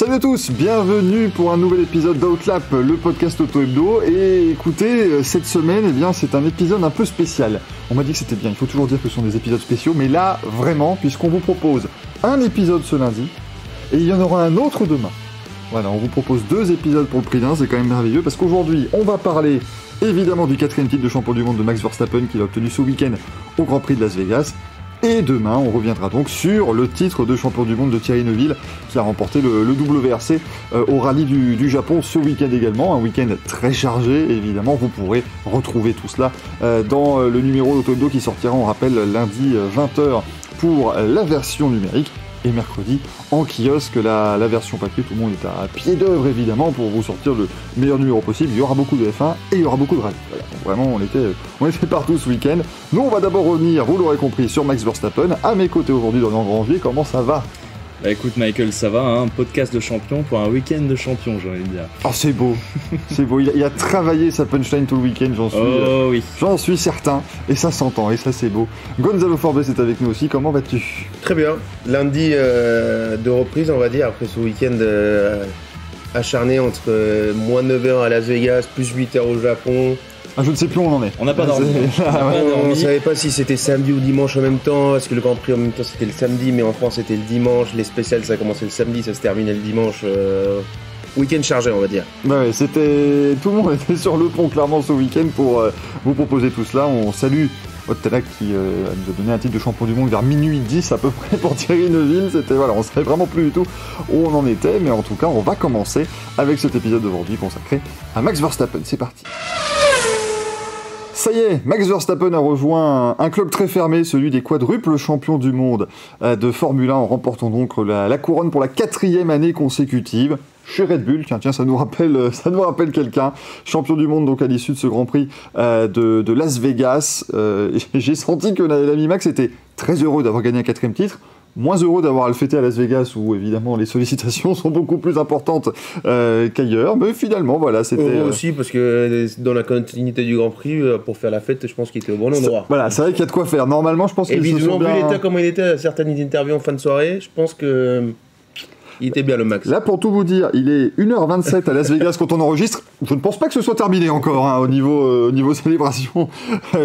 Salut à tous, bienvenue pour un nouvel épisode d'Outlap, le podcast auto-hebdo. Et écoutez, cette semaine, eh bien, c'est un épisode un peu spécial. On m'a dit que c'était bien, il faut toujours dire que ce sont des épisodes spéciaux, mais là, vraiment, puisqu'on vous propose un épisode ce lundi, et il y en aura un autre demain. Voilà, on vous propose 2 épisodes pour le prix d'un, c'est quand même merveilleux, parce qu'aujourd'hui, on va parler évidemment du 4e titre de champion du monde de Max Verstappen qu'il a obtenu ce week-end au Grand Prix de Las Vegas. Et demain, on reviendra donc sur le titre de champion du monde de Thierry Neuville qui a remporté le WRC au rallye du Japon ce week-end également. Un week-end très chargé, évidemment. Vous pourrez retrouver tout cela dans le numéro d'Auto-Hebdo qui sortira, on rappelle, lundi 20h pour la version numérique. Et mercredi, en kiosque, la version papier, tout le monde est à pied d'œuvre évidemment pour vous sortir le meilleur numéro possible. Il y aura beaucoup de F1 et il y aura beaucoup de rallye. Voilà. Donc vraiment, on était partout ce week-end. Nous, on va d'abord revenir, vous l'aurez compris, sur Max Verstappen. À mes côtés aujourd'hui, Dorian Granger, comment ça va ? Bah écoute Michael, ça va, un podcast de champion pour un week-end de champion, j'ai envie de dire. Oh c'est beau, c'est beau, il a travaillé sa punchline tout le week-end, j'en suis certain, et ça s'entend, et ça c'est beau. Gonzalo Forbes est avec nous aussi, comment vas-tu ? Très bien, lundi de reprise on va dire, après ce week-end acharné entre moins 9h à Las Vegas, plus 8h au Japon. Ah, je ne sais plus où on en est. On n'a pas dormi. On ne savait pas si c'était samedi ou dimanche en même temps, parce que le Grand Prix en même temps c'était le samedi, mais en France c'était le dimanche. Les spéciales ça a commencé le samedi, ça se terminait le dimanche. Week-end chargé on va dire. Ouais, c'était... Tout le monde était sur le pont clairement ce week-end pour vous proposer tout cela. On salue Ottelak qui nous a donné un titre de champion du monde vers minuit 10 à peu près pour Thierry Neuville. C'était, voilà, on savait vraiment plus du tout où on en était, mais en tout cas on va commencer avec cet épisode d'aujourd'hui consacré à Max Verstappen. C'est parti. Ça y est, Max Verstappen a rejoint un club très fermé, celui des quadruples champions du monde de Formule 1, en remportant donc la couronne pour la 4e année consécutive chez Red Bull. Tiens, ça nous rappelle quelqu'un. Champion du monde donc à l'issue de ce Grand Prix de Las Vegas. J'ai senti que l'ami Max était très heureux d'avoir gagné un 4e titre. Moins heureux d'avoir à le fêter à Las Vegas où évidemment les sollicitations sont beaucoup plus importantes qu'ailleurs, mais finalement voilà, c'était... Heureux aussi parce que dans la continuité du Grand Prix, pour faire la fête, je pense qu'il était au bon endroit. Voilà, c'est vrai qu'il y a de quoi faire. Normalement, je pense qu'il se sont bien... Et vu l'état comme il était à certaines interviews en fin de soirée, je pense que... Il était bien le Max. Là, pour tout vous dire, il est 1h27 à Las Vegas quand on enregistre. Je ne pense pas que ce soit terminé encore au niveau célébration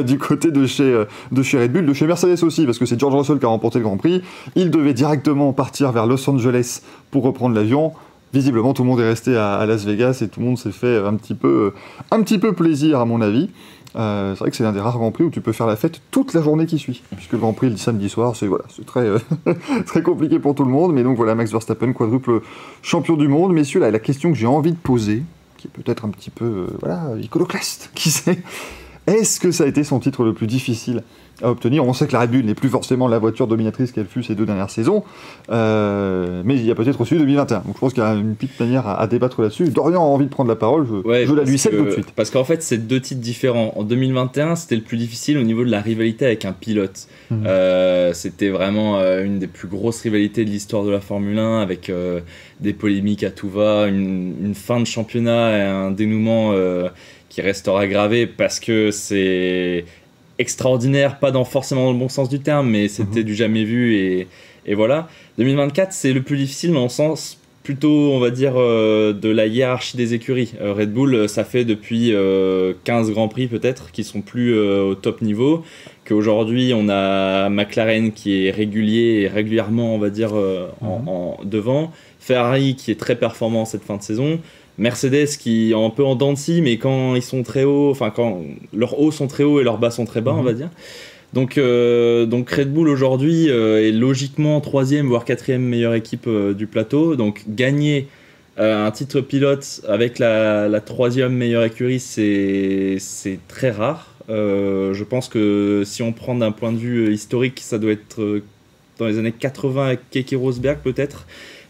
du côté de chez Red Bull, de chez Mercedes aussi, parce que c'est George Russell qui a remporté le Grand Prix. Il devait directement partir vers Los Angeles pour reprendre l'avion. Visiblement, tout le monde est resté à Las Vegas et tout le monde s'est fait un petit peu plaisir, à mon avis. C'est vrai que c'est l'un des rares Grands Prix où tu peux faire la fête toute la journée qui suit, puisque le Grand Prix le samedi soir, c'est très, très compliqué pour tout le monde. Mais donc voilà, Max Verstappen, quadruple champion du monde. Messieurs, là, la question que j'ai envie de poser, qui est peut-être un petit peu iconoclaste, qui sait, est-ce que ça a été son titre le plus difficile à obtenir ? On sait que la Red Bull n'est plus forcément la voiture dominatrice qu'elle fut ces 2 dernières saisons, mais il y a peut-être aussi 2021. Donc je pense qu'il y a une petite manière à débattre là-dessus. Dorian a envie de prendre la parole, je la lui cède tout de suite. Parce qu'en fait, c'est 2 titres différents. En 2021, c'était le plus difficile au niveau de la rivalité avec un pilote. C'était vraiment une des plus grosses rivalités de l'histoire de la Formule 1, avec des polémiques à tout va, une fin de championnat et un dénouement qui restera gravé parce que c'est extraordinaire, pas forcément dans le bon sens du terme, mais c'était du jamais vu et voilà. 2024, c'est le plus difficile, mais en sens plutôt, on va dire, de la hiérarchie des écuries. Red Bull, ça fait depuis 15 Grands Prix peut-être, qui sont plus au top niveau, qu'aujourd'hui on a McLaren qui est régulier et régulièrement, on va dire, en devant, Ferrari qui est très performant cette fin de saison, Mercedes qui est un peu en dents de scie, mais quand ils sont très hauts, enfin quand leurs hauts sont très hauts et leurs bas sont très bas, on va dire. Donc Red Bull aujourd'hui est logiquement 3e voire 4e meilleure équipe du plateau. Donc gagner un titre pilote avec la 3e meilleure écurie, c'est très rare. Je pense que si on prend d'un point de vue historique, ça doit être dans les années 80 avec Keke Rosberg peut-être.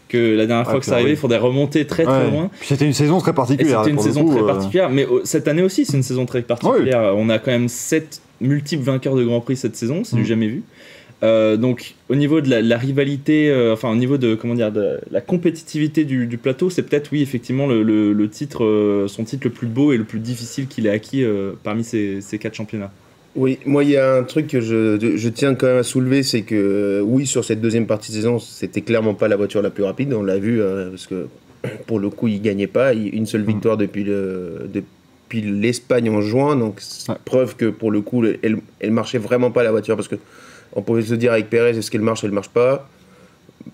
Que la dernière fois que ça arrivait, il faudrait remonter très loin. Puis c'était une saison très particulière. C'était une saison très particulière, mais cette année aussi c'est une saison très particulière. On a quand même 7 multiples vainqueurs de Grand Prix cette saison, c'est du jamais vu. Donc au niveau de la rivalité, au niveau de la compétitivité du plateau, c'est peut-être effectivement le titre, son titre le plus beau et le plus difficile qu'il ait acquis parmi ces 4 championnats. Oui, moi il y a un truc que je tiens quand même à soulever, c'est que oui, sur cette deuxième partie de saison, c'était clairement pas la voiture la plus rapide, on l'a vu, parce que pour le coup il gagnait pas, une seule victoire depuis l'Espagne en juin, donc preuve que pour le coup elle marchait vraiment pas la voiture, parce que on pouvait se dire avec Pérez, est-ce qu'elle marche pas.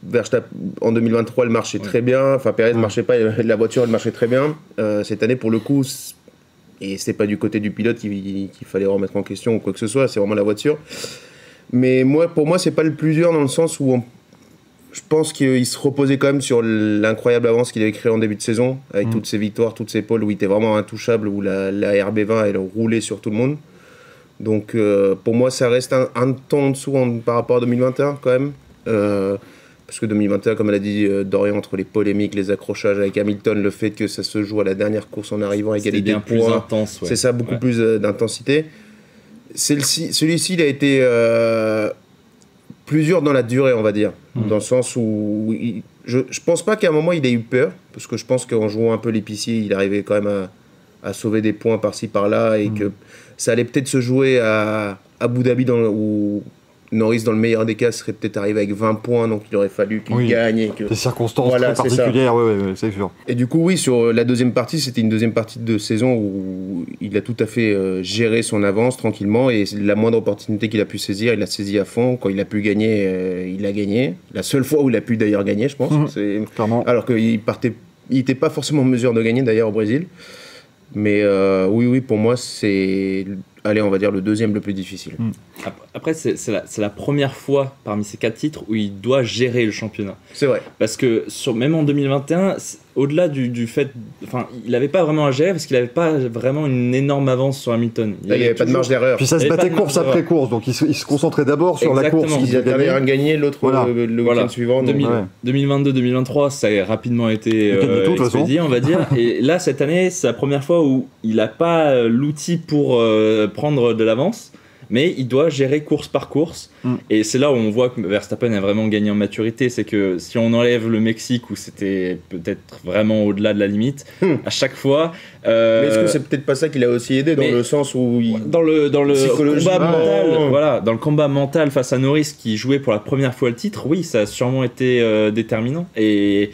Verstappen, en 2023 elle marchait très bien, enfin Pérez marchait pas, la voiture elle marchait très bien. Cette année pour le coup, et c'est pas du côté du pilote qu'il fallait remettre en question ou quoi que ce soit, c'est vraiment la voiture. Mais pour moi, c'est pas le plus dur dans le sens où je pense qu'il se reposait quand même sur l'incroyable avance qu'il avait créée en début de saison, avec toutes ses victoires, toutes ses poles, où il était vraiment intouchable, où la RB20 elle roulait sur tout le monde. Donc pour moi, ça reste un ton en dessous par rapport à 2021 quand même. Parce que 2021, comme elle a dit Dorian, entre les polémiques, les accrochages avec Hamilton, le fait que ça se joue à la dernière course en arrivant à égalité de points, plus intense, c'est ça, beaucoup plus d'intensité. Celui-ci, il a été plus dur dans la durée, on va dire, dans le sens où je pense pas qu'à un moment il ait eu peur, parce que je pense qu'en jouant un peu l'épicier, il arrivait quand même à sauver des points par-ci par-là, et que ça allait peut-être se jouer à Abu Dhabi où Norris, dans le meilleur des cas, serait peut-être arrivé avec 20 points, donc il aurait fallu qu'il gagne. Et que... Des circonstances très particulières, c'est sûr. Et du coup, oui, sur la deuxième partie, c'était une deuxième partie de saison où il a tout à fait géré son avance tranquillement, et la moindre opportunité qu'il a pu saisir, il l'a saisi à fond. Quand il a pu gagner, il a gagné. La seule fois où il a pu d'ailleurs gagner, je pense. Clairement. Alors qu'il n'était pas forcément en mesure de gagner d'ailleurs au Brésil. Mais oui, pour moi, c'est... Allez, on va dire le deuxième le plus difficile. Après, c'est la première fois parmi ces 4 titres où il doit gérer le championnat. C'est vrai. Parce que même en 2021, au-delà du fait... Enfin, il n'avait pas vraiment à gérer parce qu'il n'avait pas vraiment une énorme avance sur Hamilton. Il n'y avait pas de marge d'erreur. Puis ça se battait course après course, donc il se concentrait d'abord sur la course. Il avait rien gagné, l'autre le week-end suivant. 2022-2023, ça a rapidement été expédié, on va dire. Et là, cette année, c'est la première fois où il n'a pas l'outil pour prendre de l'avance, mais il doit gérer course par course. Et c'est là où on voit que Verstappen a vraiment gagné en maturité. C'est que si on enlève le Mexique, où c'était peut-être vraiment au-delà de la limite, à chaque fois... Mais est-ce que c'est peut-être pas ça qui l'a aussi aidé, dans le sens où... Dans le combat mental, dans le combat mental face à Norris, qui jouait pour la première fois le titre, oui, ça a sûrement été déterminant. Et...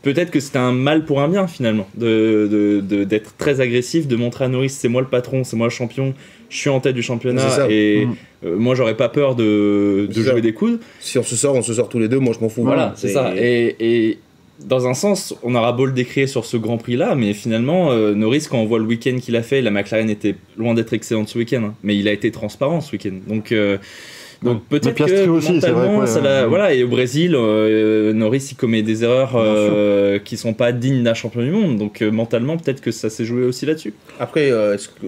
peut-être que c'était un mal pour un bien, finalement, d'être très agressif, de montrer à Norris, c'est moi le patron, c'est moi le champion, je suis en tête du championnat, et moi j'aurais pas peur de jouer des coudes. Si on se sort tous les deux, moi je m'en fous. Voilà, c'est ça. Et dans un sens, on aura beau le décrire sur ce Grand Prix-là, mais finalement, Norris, quand on voit le week-end qu'il a fait, la McLaren était loin d'être excellente ce week-end, hein, mais il a été transparent ce week-end. Donc peut-être que aussi, mentalement, c'est vrai, voilà, et au Brésil, Norris il commet des erreurs qui sont pas dignes d'un champion du monde, donc mentalement peut-être que ça s'est joué aussi là-dessus. Après, est-ce que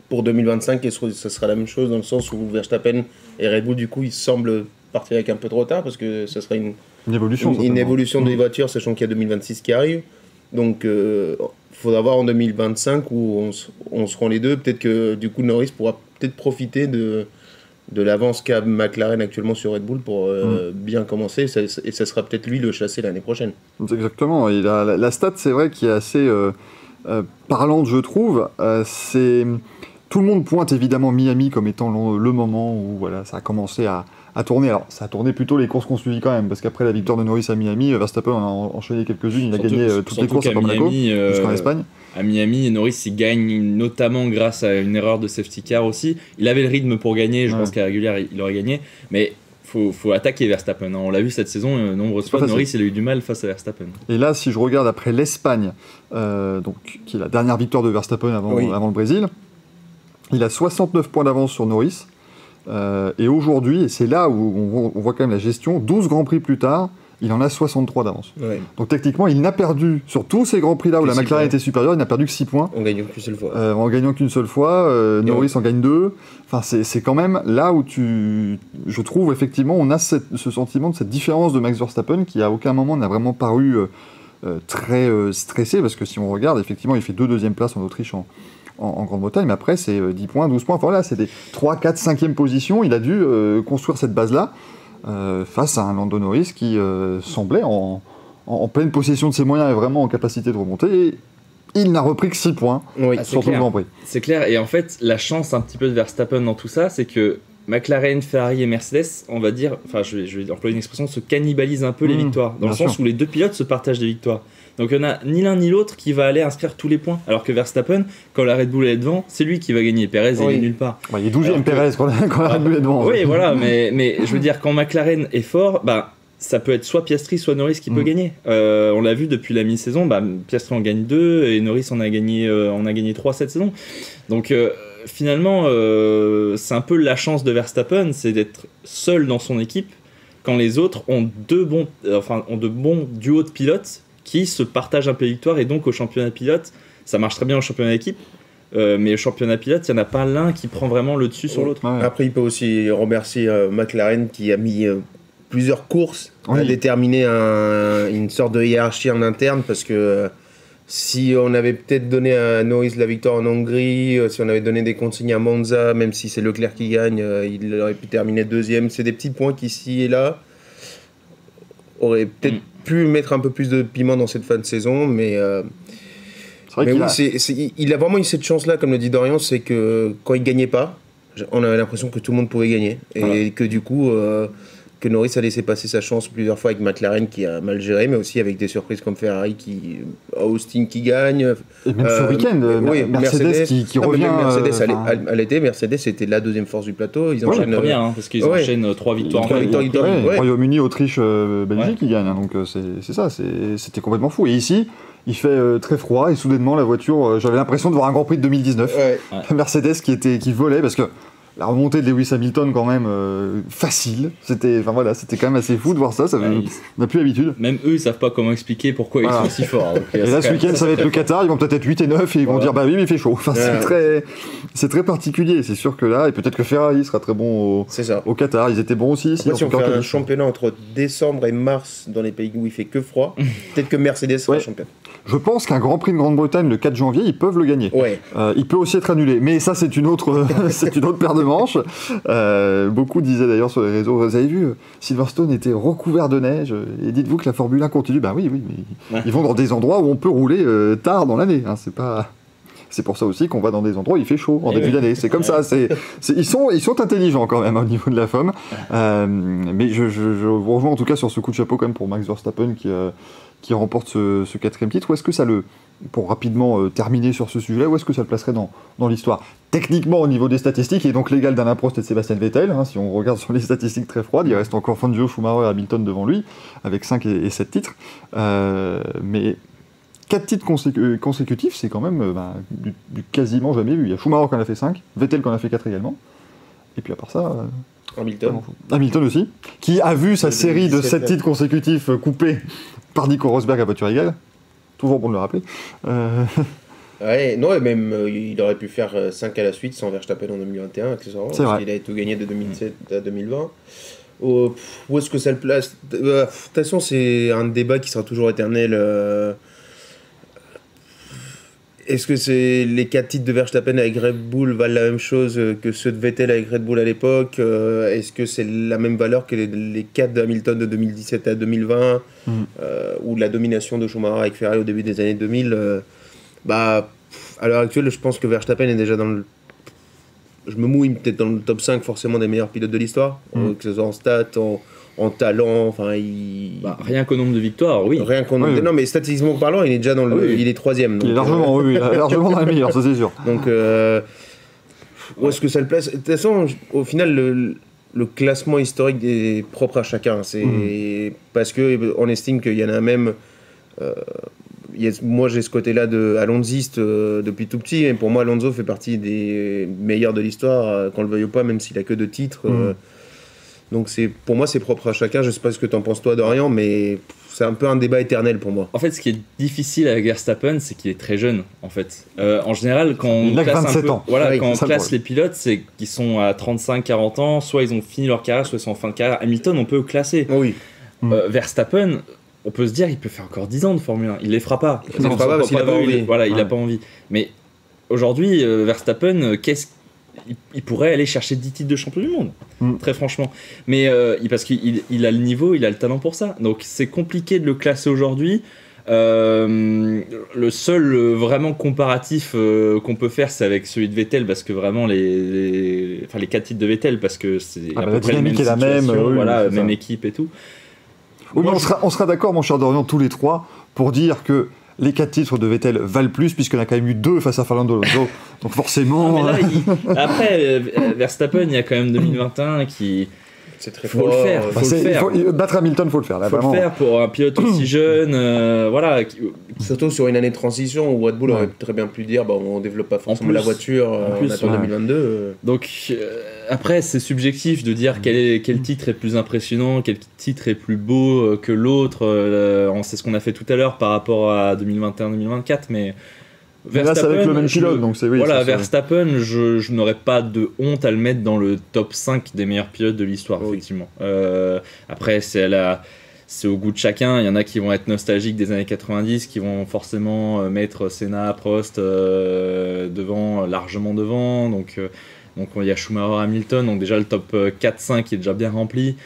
pour 2025, est-ce que ça sera la même chose dans le sens où Verstappen et Red Bull, du coup, ils semblent partir avec un peu de retard, parce que ça sera une évolution des voitures, sachant qu'il y a 2026 qui arrive. Donc il faudra voir en 2025 où on se rend les deux. Peut-être que du coup Norris pourra peut-être profiter de l'avance qu'a McLaren actuellement sur Red Bull pour bien commencer, et ça sera peut-être lui le chassé l'année prochaine. Exactement, et la stat, c'est vrai, qui est assez parlante, je trouve. C'est... Tout le monde pointe évidemment Miami comme étant le moment où voilà, ça a commencé à tourner. Alors, ça a tourné plutôt les courses qu'on suivit quand même, parce qu'après la victoire de Norris à Miami, Verstappen en a enchaîné quelques-unes, il a gagné toutes les courses à Monaco, jusqu'en Espagne. À Miami, Norris il gagne notamment grâce à une erreur de safety car aussi. Il avait le rythme pour gagner, je pense qu'à la régulière il aurait gagné, mais faut attaquer Verstappen. On l'a vu cette saison, nombreuses fois, Norris il a eu du mal face à Verstappen. Et là, si je regarde après l'Espagne, donc, qui est la dernière victoire de Verstappen avant le Brésil, il a 69 points d'avance sur Norris. Et aujourd'hui, et c'est là où on voit quand même la gestion, 12 Grands Prix plus tard, il en a 63 d'avance. Ouais. Donc techniquement, il n'a perdu, sur tous ces Grands Prix là où la McLaren était supérieure, il n'a perdu que 6 points. En gagnant qu'une seule fois. Norris en gagne 2. Enfin, c'est quand même là où je trouve effectivement, on a ce sentiment de cette différence de Max Verstappen qui à aucun moment n'a vraiment paru très stressé, parce que si on regarde, effectivement, il fait 2 deuxièmes places en Autriche en Grande-Bretagne, mais après c'est 10 points, 12 points, enfin voilà, c'est des 3, 4, 5e positions, il a dû construire cette base-là face à un Lando Norris qui semblait en pleine possession de ses moyens et vraiment en capacité de remonter. Et il n'a repris que 6 points sur tout le Grand Prix. C'est clair, et en fait, la chance un petit peu de Verstappen dans tout ça, c'est que McLaren, Ferrari et Mercedes, on va dire, enfin je vais employer une expression, se cannibalisent un peu les victoires, dans le sens où les deux pilotes se partagent des victoires. Donc il n'y en a ni l'un ni l'autre qui va aller inscrire tous les points, alors que Verstappen, quand la Red Bull est devant, c'est lui qui va gagner, Perez il est nulle part. Il est 12ème Perez quand la Red Bull est devant. Oui, voilà, mais je veux dire, quand McLaren est fort, ça peut être soit Piastri, soit Norris qui peut gagner. On l'a vu depuis la mi-saison, Piastri en gagne 2 et Norris on a gagné 3 cette saison. Donc finalement, c'est un peu la chance de Verstappen, c'est d'être seul dans son équipe quand les autres ont de bons duos de pilotes qui se partagent un peu les victoires, et donc au championnat pilote, ça marche très bien au championnat d'équipe. Mais au championnat pilote, il n'y en a pas l'un qui prend vraiment le dessus sur l'autre. Ouais. Après, il peut aussi remercier McLaren qui a mis plusieurs courses à déterminer une sorte de hiérarchie en interne, parce que si on avait peut-être donné à Norris la victoire en Hongrie, si on avait donné des consignes à Monza, même si c'est Leclerc qui gagne, il aurait pu terminer 2e. C'est des petits points qui, ici et là, auraient peut-être pu mettre un peu plus de piment dans cette fin de saison, mais il a vraiment eu cette chance-là, comme le dit Dorian, c'est que quand il gagnait pas, on avait l'impression que tout le monde pouvait gagner, et que du coup, que Norris a laissé passer sa chance plusieurs fois avec McLaren qui a mal géré, mais aussi avec des surprises comme Ferrari Austin qui gagne. Et même ce week-end, Mercedes qui revient. Mercedes à l'été, Mercedes était la deuxième force du plateau. Ils enchaînent, première, parce qu'ils enchaînent 3 victoires. Royaume-Uni, Autriche, Belgique, ils gagnent. Donc c'est ça, c'était complètement fou. Et ici, il fait très froid et soudainement la voiture, j'avais l'impression de voir un Grand Prix de 2019. Mercedes qui volait, parce que la remontée de Lewis Hamilton quand même facile, c'était quand même assez fou de voir ça, on n'a plus l'habitude. Même eux ils savent pas comment expliquer pourquoi ils sont si forts. Donc, et là ce week-end ça va être le Qatar, ils vont peut-être être 8 et 9 et ils vont dire oui mais il fait chaud. Enfin, c'est très particulier, c'est sûr que là, et peut-être que Ferrari sera très bon au Qatar, ils étaient bons aussi. Si on fait un championnat entre décembre et mars dans les pays où il fait que froid, peut-être que Mercedes sera champion. Je pense qu'un Grand Prix de Grande-Bretagne le 4 janvier, ils peuvent le gagner. Il peut aussi être annulé, mais ça c'est une autre paire de manches. Beaucoup disaient d'ailleurs sur les réseaux, vous avez vu, Silverstone était recouvert de neige, et dites-vous que la Formule 1 continue. Oui, mais ils vont dans des endroits où on peut rouler tard dans l'année. C'est pour ça aussi qu'on va dans des endroits où il fait chaud en début d'année. C'est comme ça. Ils sont intelligents quand même au niveau de la FOM. Mais je vous rejoins en tout cas sur ce coup de chapeau quand même pour Max Verstappen qui remporte ce 4e titre. Où est-ce que ça pour rapidement terminer sur ce sujet-là, où est-ce que ça le placerait dans l'histoire? Techniquement, au niveau des statistiques, il est donc l'égal d'Alain Prost et de Sébastien Vettel. Si on regarde sur les statistiques très froides, il reste encore Fangio, Schumacher et Hamilton devant lui, avec 5 et 7 titres. Mais 4 titres consécutifs, c'est quand même du quasiment jamais vu. Il y a Schumacher qui en a fait 5, Vettel qui en a fait 4 également. Et puis à part ça... Hamilton aussi, qui a vu sa série de 7 titres consécutifs coupée par Nico Rosberg à voiture égale. Toujours bon de le rappeler. Il aurait pu faire 5 à la suite sans Verstappen en 2021, accessoirement. C'est vrai. Il a tout gagné de 2007 à 2020. Où est-ce que ça le place? De toute façon, c'est un débat qui sera toujours éternel. Est-ce que les 4 titres de Verstappen avec Red Bull valent la même chose que ceux de Vettel avec Red Bull à l'époque? Est-ce que c'est la même valeur que les 4 de Hamilton de 2017 à 2020 ou la domination de Schumacher avec Ferrari au début des années 2000? À l'heure actuelle, je pense que Verstappen est déjà je me mouille peut-être dans le top 5 forcément des meilleurs pilotes de l'histoire, que ce soit en stats, en talent, rien qu'au nombre de victoires, oui. Rien qu'au nombre non, mais statistiquement parlant, il est déjà il est 3e. Il est largement, largement dans les meilleurs, ça c'est sûr. Donc, où est-ce que ça le place? De toute façon, au final, le classement historique est propre à chacun. C'est parce qu'on estime qu'il y en a même... moi, j'ai ce côté-là alonziste depuis tout petit. Et pour moi, Alonso fait partie des meilleurs de l'histoire, qu'on le veuille ou pas, même s'il a que 2 titres. Donc pour moi, c'est propre à chacun. Je sais pas ce que t'en penses toi, Dorian, mais c'est un peu un débat éternel pour moi. En fait, ce qui est difficile avec Verstappen, c'est qu'il est très jeune. En fait, en général, quand on classe les pilotes, c'est qu'ils sont à 35-40 ans. Soit ils ont fini leur carrière, soit ils sont en fin de carrière. Hamilton, on peut classer. Verstappen, on peut se dire, il peut faire encore 10 ans de Formule 1. Il les fera pas. Il les fera pas parce qu'il a pas envie. Il a pas envie. Mais aujourd'hui, Verstappen, il pourrait aller chercher 10 titres de champion du monde, très franchement. Mais parce qu'il a le niveau, il a le talent pour ça. Donc c'est compliqué de le classer aujourd'hui. Le seul vraiment comparatif qu'on peut faire, c'est avec celui de Vettel, parce que vraiment les 4 titres de Vettel, parce que c'est à peu près la même situation, voilà, même équipe et tout. Oui, mais on sera d'accord, mon cher Dorian, tous les trois, pour dire que les 4 titres de Vettel valent plus, puisqu'on a quand même eu 2 face à Fernando Alonso. Donc forcément... Non, mais là, après, Verstappen, il y a quand même 2021 qui... C'est très faut le faire. Battre Hamilton, faut le faire. Là, faut vraiment. Le faire pour un pilote aussi jeune, voilà. Surtout sur une année de transition où Red Bull aurait très bien pu dire on développe pas forcément la voiture, on attend 2022. Donc après c'est subjectif de dire quel titre est plus impressionnant, quel titre est plus beau que l'autre. C'est ce qu'on a fait tout à l'heure par rapport à 2021-2024, mais là, c'est avec le même pilote, donc c'est voilà, Verstappen, je n'aurais pas de honte à le mettre dans le top 5 des meilleurs pilotes de l'histoire, effectivement. Après, c'est au goût de chacun. Il y en a qui vont être nostalgiques des années 90, qui vont forcément mettre Senna, Prost largement devant. Donc il y a Schumacher, Hamilton. Donc déjà le top 4-5 est déjà bien rempli.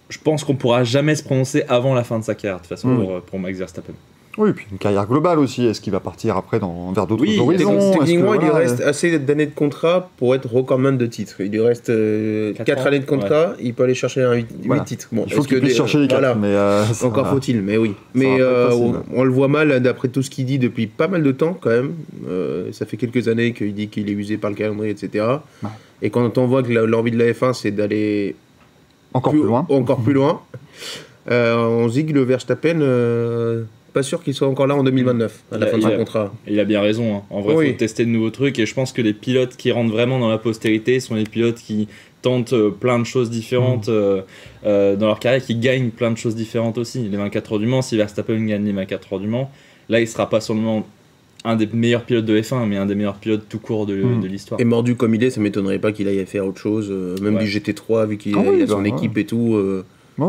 Je pense qu'on ne pourra jamais se prononcer avant la fin de sa carrière, de toute façon, pour Max Verstappen. Oui, puis une carrière globale aussi. Est-ce qu'il va partir après vers d'autres horizons? Techniquement, il lui reste assez d'années de contrat pour être recordman de titres. Il lui reste 4 années de contrat, il peut aller chercher 8 titres. Bon, il faut qu'il puisse chercher les 4. Mais encore faut-il, mais oui. Mais on le voit mal d'après tout ce qu'il dit depuis pas mal de temps quand même. Ça fait quelques années qu'il dit qu'il est usé par le calendrier, etc. Ouais. Et quand on voit que l'envie de la F1, c'est d'aller encore plus loin, on se dit que le Verstappen... pas sûr qu'il soit encore là en 2029 à la fin de son contrat. Il a bien raison, hein. En vrai, il faut tester de nouveaux trucs, et je pense que les pilotes qui rentrent vraiment dans la postérité sont les pilotes qui tentent plein de choses différentes dans leur carrière, qui gagnent plein de choses différentes aussi. Les 24 heures du Mans, si Verstappen gagne les 24 heures du Mans, là il sera pas seulement un des meilleurs pilotes de F1, mais un des meilleurs pilotes tout court de l'histoire. Et mordu comme il est, ça m'étonnerait pas qu'il aille faire autre chose, même du GT3 vu qu'il a son équipe et tout,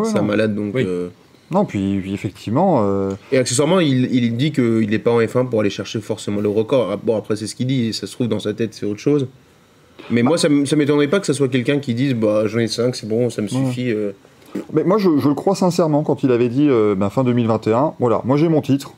c'est un malade donc... Non, puis effectivement... Et accessoirement, il dit qu'il n'est pas en F1 pour aller chercher forcément le record. Bon, après, c'est ce qu'il dit, et ça se trouve dans sa tête, c'est autre chose. Mais moi, ça m'étonnerait pas que ça soit quelqu'un qui dise j'en ai 5, c'est bon, ça me suffit. Mais moi, je le crois sincèrement quand il avait dit fin 2021, voilà, moi j'ai mon titre,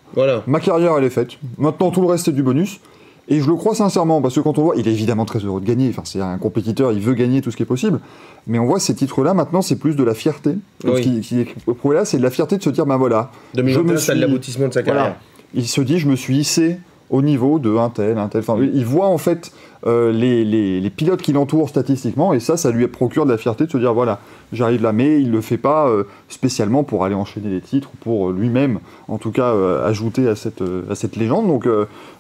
ma carrière elle est faite, maintenant tout le reste c'est du bonus. Et je le crois sincèrement, parce que quand on voit, il est évidemment très heureux de gagner, enfin, c'est un compétiteur, il veut gagner tout ce qui est possible, mais on voit ces titres-là, maintenant, c'est plus de la fierté. Ce qui est prouvé là, c'est de la fierté de se dire, 2021, c'est l'aboutissement de sa carrière. Voilà, il se dit, je me suis hissé au niveau de un tel, enfin, il voit en fait les pilotes qui l'entourent statistiquement, et ça lui procure de la fierté de se dire, voilà, j'arrive là, mais il le fait pas spécialement pour aller enchaîner les titres, pour lui-même, en tout cas, ajouter à cette légende. Donc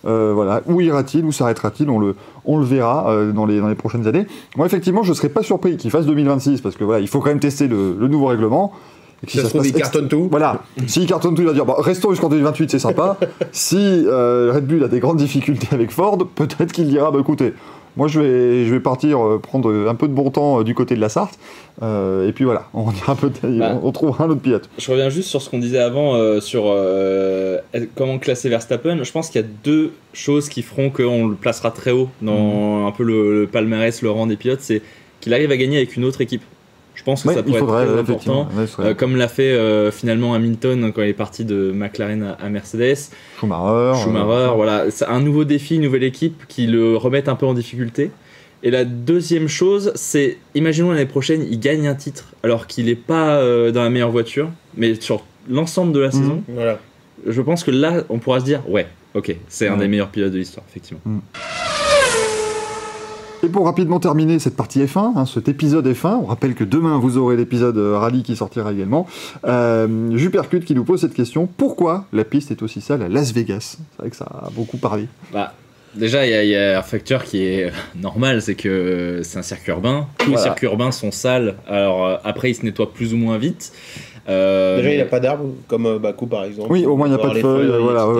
voilà, où ira-t-il, où s'arrêtera-t-il, on le verra dans les prochaines années. Moi, effectivement, je serais pas surpris qu'il fasse 2026, parce que voilà, il faut quand même tester le nouveau règlement. Et si ça se trouve, il cartonne tout. Voilà. S'il cartonne tout, il va dire restons jusqu'en 2028, c'est sympa. Si Red Bull a des grandes difficultés avec Ford, peut-être qu'il dira écoutez, moi je vais partir prendre un peu de bon temps du côté de la Sarthe. Et puis voilà, on trouvera un autre pilote. Je reviens juste sur ce qu'on disait avant sur comment classer Verstappen. Je pense qu'il y a 2 choses qui feront qu'on le placera très haut dans un peu le palmarès, le rang des pilotes. C'est qu'il arrive à gagner avec une autre équipe. Je pense que ça pourrait être très important, comme l'a fait finalement Hamilton quand il est parti de McLaren à Mercedes. Schumacher, voilà, c'est un nouveau défi, une nouvelle équipe qui le remette un peu en difficulté. Et la deuxième chose, c'est, imaginons l'année prochaine, il gagne un titre alors qu'il n'est pas dans la meilleure voiture, mais sur l'ensemble de la saison. Voilà. Je pense que là, on pourra se dire, ok, c'est un des meilleurs pilotes de l'histoire, effectivement. Et pour rapidement terminer cette partie F1, cet épisode F1, on rappelle que demain vous aurez l'épisode rallye qui sortira également. Jupercute qui nous pose cette question, pourquoi la piste est aussi sale à Las Vegas? C'est vrai que ça a beaucoup parlé. Déjà, il y a un facteur qui est normal, c'est que c'est un circuit urbain. Tous les circuits urbains sont sales, alors après ils se nettoient plus ou moins vite. Déjà, il n'y a pas d'arbres, comme Bakou par exemple. Oui, au moins il n'y a pas de feuilles.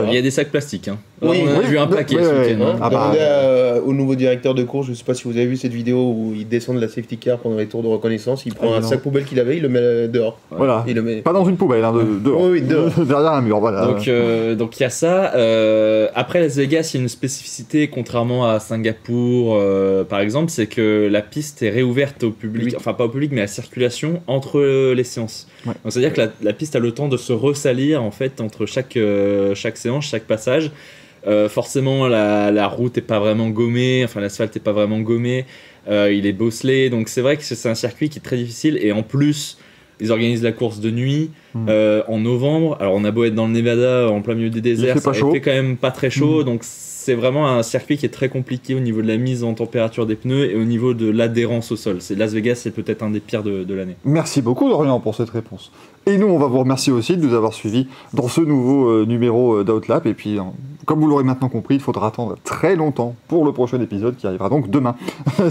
Il y a des sacs plastiques. On a vu un paquet ce week-end. Au nouveau directeur de course, je ne sais pas si vous avez vu cette vidéo où il descend de la safety car pendant les tours de reconnaissance, il prend un sac poubelle qu'il avait, il le met dehors. Voilà. Pas dans une poubelle, dehors. Oui, dehors. Derrière un mur, voilà. Donc il y a ça. Après Las Vegas, il y a une spécificité, contrairement à Singapour par exemple, c'est que la piste est réouverte au public, enfin pas au public, mais à la circulation entre les séances. Donc Donc c'est-à-dire que la piste a le temps de se ressalir en fait entre chaque séance, chaque passage. Forcément la route est pas vraiment gommée, enfin l'asphalte est pas vraiment gommé, il est bosselé, donc c'est vrai que c'est un circuit qui est très difficile, et en plus ils organisent la course de nuit en novembre. Alors on a beau être dans le Nevada en plein milieu des déserts, ça fait quand même pas très chaud, donc c'est vraiment un circuit qui est très compliqué au niveau de la mise en température des pneus et au niveau de l'adhérence au sol. Las Vegas, c'est peut-être un des pires de l'année. Merci beaucoup Dorian pour cette réponse. Et nous, on va vous remercier aussi de nous avoir suivis dans ce nouveau numéro d'Outlap. Et puis, comme vous l'aurez maintenant compris, il faudra attendre très longtemps pour le prochain épisode qui arrivera donc demain.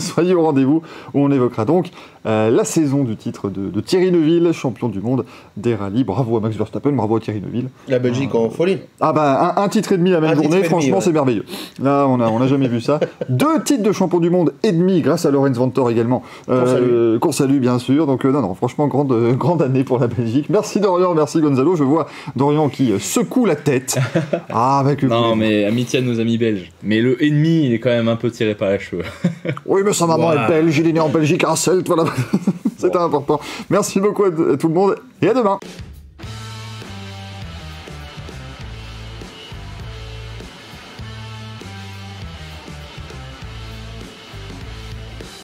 Soyez au rendez-vous où on évoquera donc la saison du titre de Thierry Neuville, champion du monde des rallyes. Bravo à Max Verstappen, bravo à Thierry Neuville. La Belgique en folie. Ah bah, un titre et demi la même journée, franchement, c'est merveilleux. Là, on n'a jamais vu ça. 2 titres de champion du monde et demi grâce à Lorenz Vanthoor également. Qu'on salue, bien sûr. Donc, non, franchement, grande année pour la Belgique. Merci Dorian, merci Gonzalo. Je vois Dorian qui secoue la tête. Avec non, mais amitié à nos amis belges. Mais le ennemi, il est quand même un peu tiré par les cheveux. Oui, mais sa maman est belge, il est né en Belgique, un Celte, voilà. C'était important. Merci beaucoup à tout le monde et à demain.